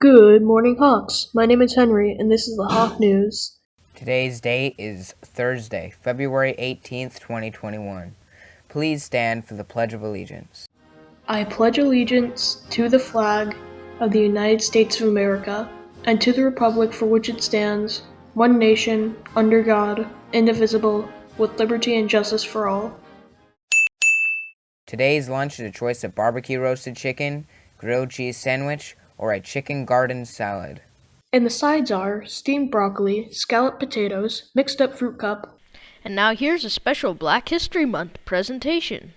Good morning, Hawks. My name is Henry, and this is the Hawk News. Today's date is Thursday, February 18th, 2021. Please stand for the Pledge of Allegiance. I pledge allegiance to the flag of the United States of America and to the republic for which it stands, one nation, under God, indivisible, with liberty and justice for all. Today's lunch is a choice of barbecue roasted chicken, grilled cheese sandwich, or a chicken garden salad. And the sides are steamed broccoli, scalloped potatoes, mixed up fruit cup. And now here's a special Black History Month presentation.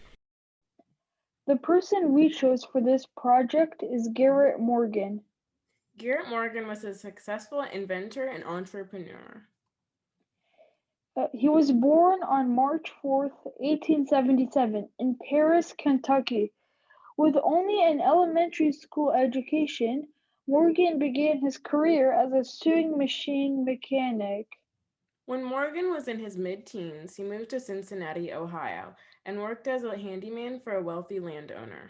The person we chose for this project is Garrett Morgan. Garrett Morgan was a successful inventor and entrepreneur. He was born on March 4th, 1877, in Paris, Kentucky. With only an elementary school education, Morgan began his career as a sewing machine mechanic. When Morgan was in his mid-teens, he moved to Cincinnati, Ohio, and worked as a handyman for a wealthy landowner.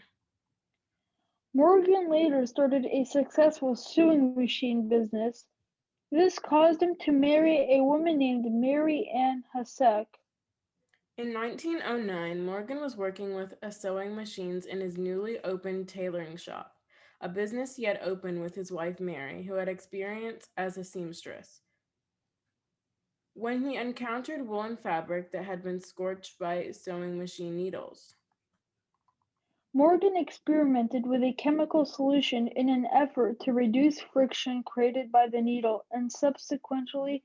Morgan later started a successful sewing machine business. This caused him to marry a woman named Mary Ann Hasek. In 1909, Morgan was working with sewing machines in his newly opened tailoring shop, a business he had opened with his wife Mary, who had experience as a seamstress. When he encountered woolen fabric that had been scorched by sewing machine needles. Morgan experimented with a chemical solution in an effort to reduce friction created by the needle and subsequently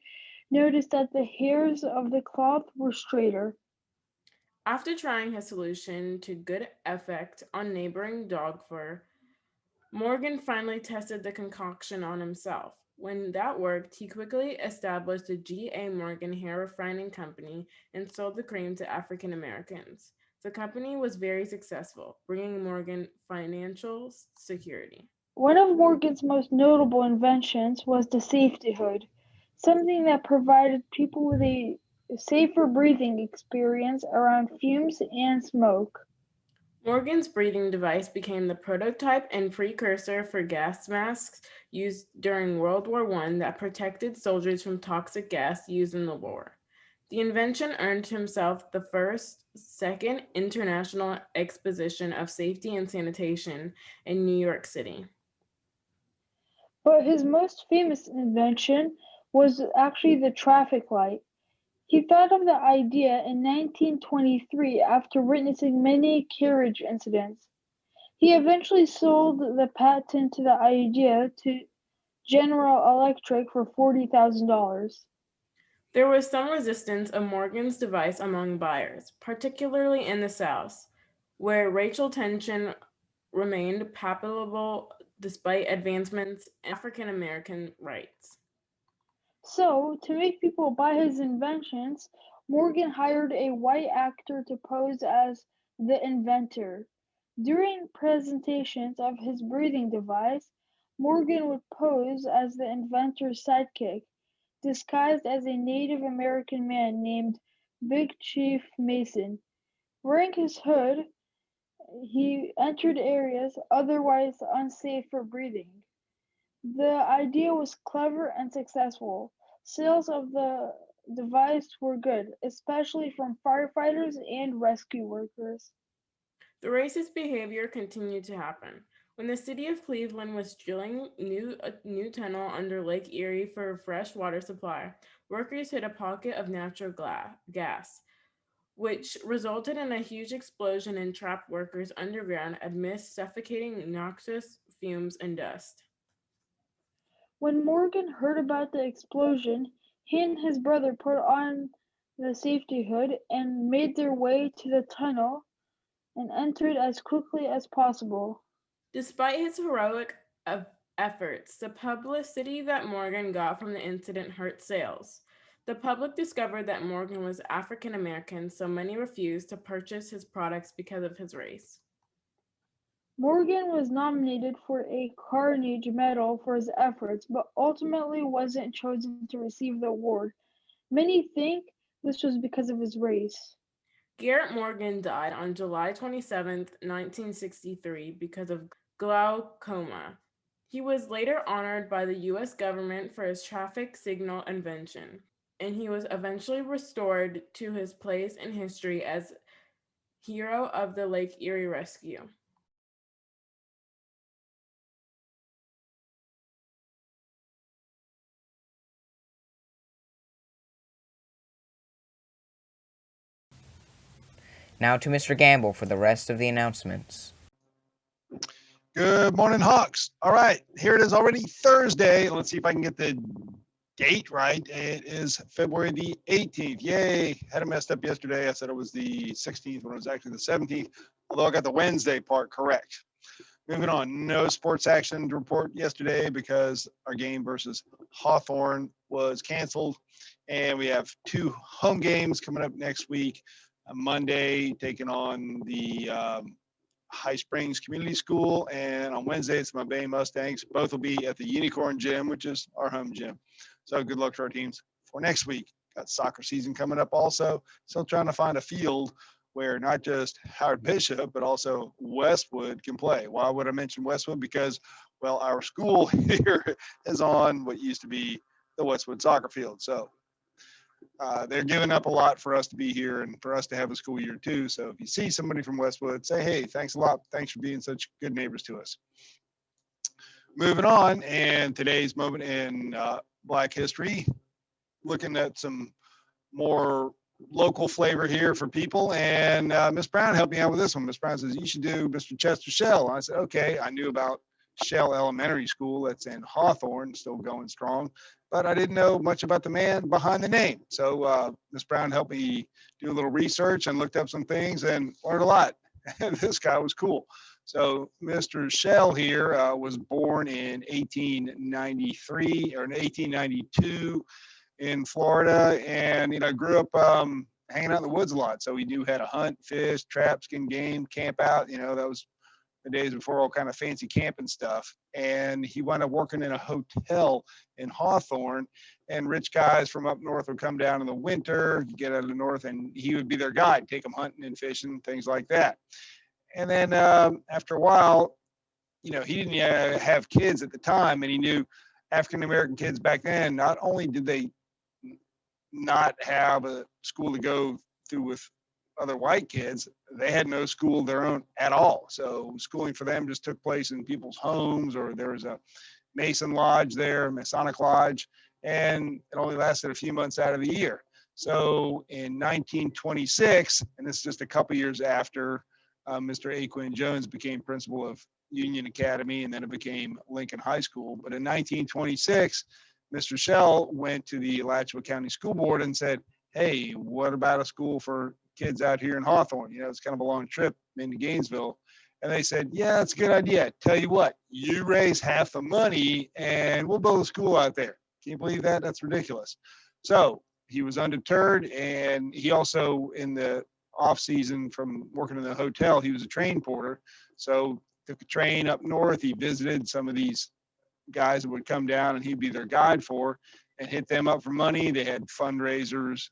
noticed that the hairs of the cloth were straighter. After trying his solution to good effect on neighboring dog fur, Morgan finally tested the concoction on himself. When that worked, he quickly established the G.A. Morgan Hair Refining Company and sold the cream to African Americans. The company was very successful, bringing Morgan financial security. One of Morgan's most notable inventions was the safety hood, something that provided people with a safer breathing experience around fumes and smoke. Morgan's breathing device became the prototype and precursor for gas masks used during World War I that protected soldiers from toxic gas used in the war. The invention earned himself the first, second International Exposition of Safety and Sanitation in New York City. But his most famous invention was actually the traffic light. He thought of the idea in 1923 after witnessing many carriage incidents. He eventually sold the patent to the idea to General Electric for $40,000. There was some resistance of Morgan's device among buyers, particularly in the South, where racial tension remained palpable despite advancements in African American rights. So, to make people buy his inventions, Morgan hired a white actor to pose as the inventor. During presentations of his breathing device, Morgan would pose as the inventor's sidekick, disguised as a Native American man named Big Chief Mason. Wearing his hood, he entered areas otherwise unsafe for breathing. The idea was clever and successful. Sales of the device were good, especially from firefighters and rescue workers. The racist behavior continued to happen. When the city of Cleveland was drilling a new tunnel under Lake Erie for a fresh water supply, workers hit a pocket of natural gas, which resulted in a huge explosion and trapped workers underground amidst suffocating noxious fumes and dust. When Morgan heard about the explosion, he and his brother put on the safety hood and made their way to the tunnel and entered as quickly as possible. Despite his heroic efforts, the publicity that Morgan got from the incident hurt sales. The public discovered that Morgan was African American, so many refused to purchase his products because of his race. Morgan was nominated for a Carnegie Medal for his efforts, but ultimately wasn't chosen to receive the award. Many think this was because of his race. Garrett Morgan died on July 27, 1963, because of glaucoma. He was later honored by the U.S. government for his traffic signal invention, and he was eventually restored to his place in history as hero of the Lake Erie rescue. Now to Mr. Gamble for the rest of the announcements. Good morning, Hawks. All right, here it is already Thursday. Let's see if I can get the date right. It is February the 18th. Yay. Had it messed up yesterday. I said it was the 16th when it was actually the 17th, although I got the Wednesday part correct. Moving on, no sports action to report yesterday because our game versus Hawthorne was canceled. And we have 2 home games coming up next week. Monday, taking on the High Springs Community School, and on Wednesday it's my Bay Mustangs. Both will be at the Unicorn Gym, which is our home gym. So good luck to our teams for next week. Got soccer season coming up also. Still trying to find a field where not just Howard Bishop, but also Westwood can play. Why would I mention Westwood? Because, well, our school here is on what used to be the Westwood soccer field. So they're giving up a lot for us to be here and for us to have a school year too. So if you see somebody from Westwood, say, hey, thanks a lot. Thanks for being such good neighbors to us. Moving on, and today's moment in Black history, looking at some more local flavor here for people. And Miss Brown helped me out with this one. Miss Brown says, you should do Mr. Chester Shell. And I said, okay. I knew about Shell Elementary School. That's in Hawthorne, still going strong. But I didn't know much about the man behind the name. So Miss Brown helped me do a little research and looked up some things and learned a lot. And this guy was cool. So Mr. Shell here was born in 1893 or in 1892 in Florida, and grew up hanging out in the woods a lot. So he knew how to hunt, fish, trap, skin game, camp out. That was the days before all kind of fancy camping stuff. And he wound up working in a hotel in Hawthorne, and rich guys from up north would come down in the winter, get out of the north, and he would be their guide, take them hunting and fishing, things like that. And then after a while, he didn't have kids at the time, and he knew African American kids back then, not only did they not have a school to go through with other white kids, they had no school of their own at all. So schooling for them just took place in people's homes, or there was a Mason Lodge there, Masonic Lodge, and it only lasted a few months out of the year. So in 1926, and this is just a couple years after Mr. Aquin Jones became principal of Union Academy, and then it became Lincoln High School. But in 1926, Mr. Shell went to the Alachua County School Board and said, hey, what about a school for kids out here in Hawthorne? It's kind of a long trip into Gainesville. And they said, yeah, that's a good idea. Tell you what, you raise half the money and we'll build a school out there. Can you believe that? That's ridiculous. So he was undeterred, and he also, in the off season from working in the hotel, he was a train porter. So took a train up north. He visited some of these guys that would come down and he'd be their guide for, and hit them up for money. They had fundraisers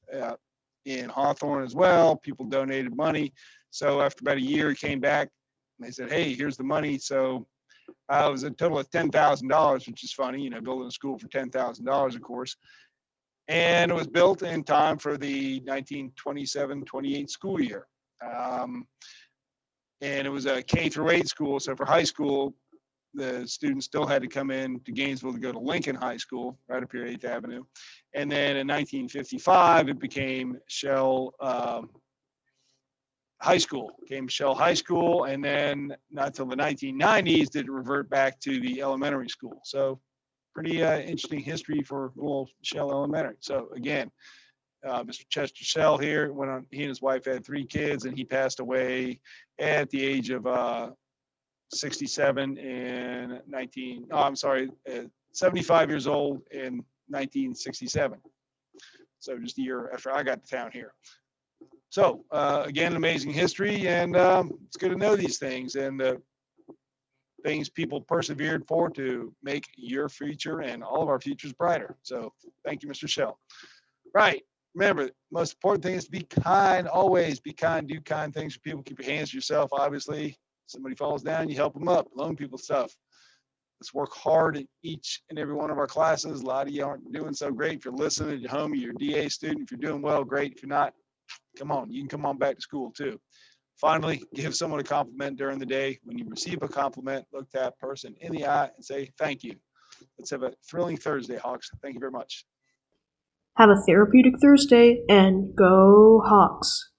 in Hawthorne as well. People donated money. So after about a year, he came back and they said, hey, here's the money. So it was a total of $10,000, which is funny, building a school for $10,000, of course. And it was built in time for the 1927-28 school year. And it was a K through 8 school. So for high school, the students still had to come in to Gainesville to go to Lincoln High School, right up here 8th Avenue. And then in 1955, it became Shell High School, became Shell High School. And then not until the 1990s did it revert back to the elementary school. So pretty interesting history for little Shell Elementary. So again, Mr. Chester Shell here went on, he and his wife had 3 kids, and he passed away at the age of 67 in 75 years old in 1967. So just a year after I got to town here. So again, amazing history, and it's good to know these things and the things people persevered for to make your future and all of our futures brighter. So thank you, Mr. Shell. Right. Remember, the most important thing is to be kind. Always be kind. Do kind things for people. Keep your hands to yourself, obviously. Somebody falls down, you help them up. Loan people stuff. Let's work hard in each and every one of our classes. A lot of you aren't doing so great. If you're listening at home, you're a DA student. If you're doing well, great. If you're not, come on, you can come on back to school too. Finally, give someone a compliment during the day. When you receive a compliment, look that person in the eye and say thank you. Let's have a thrilling Thursday, Hawks. Thank you very much. Have a therapeutic Thursday and go Hawks.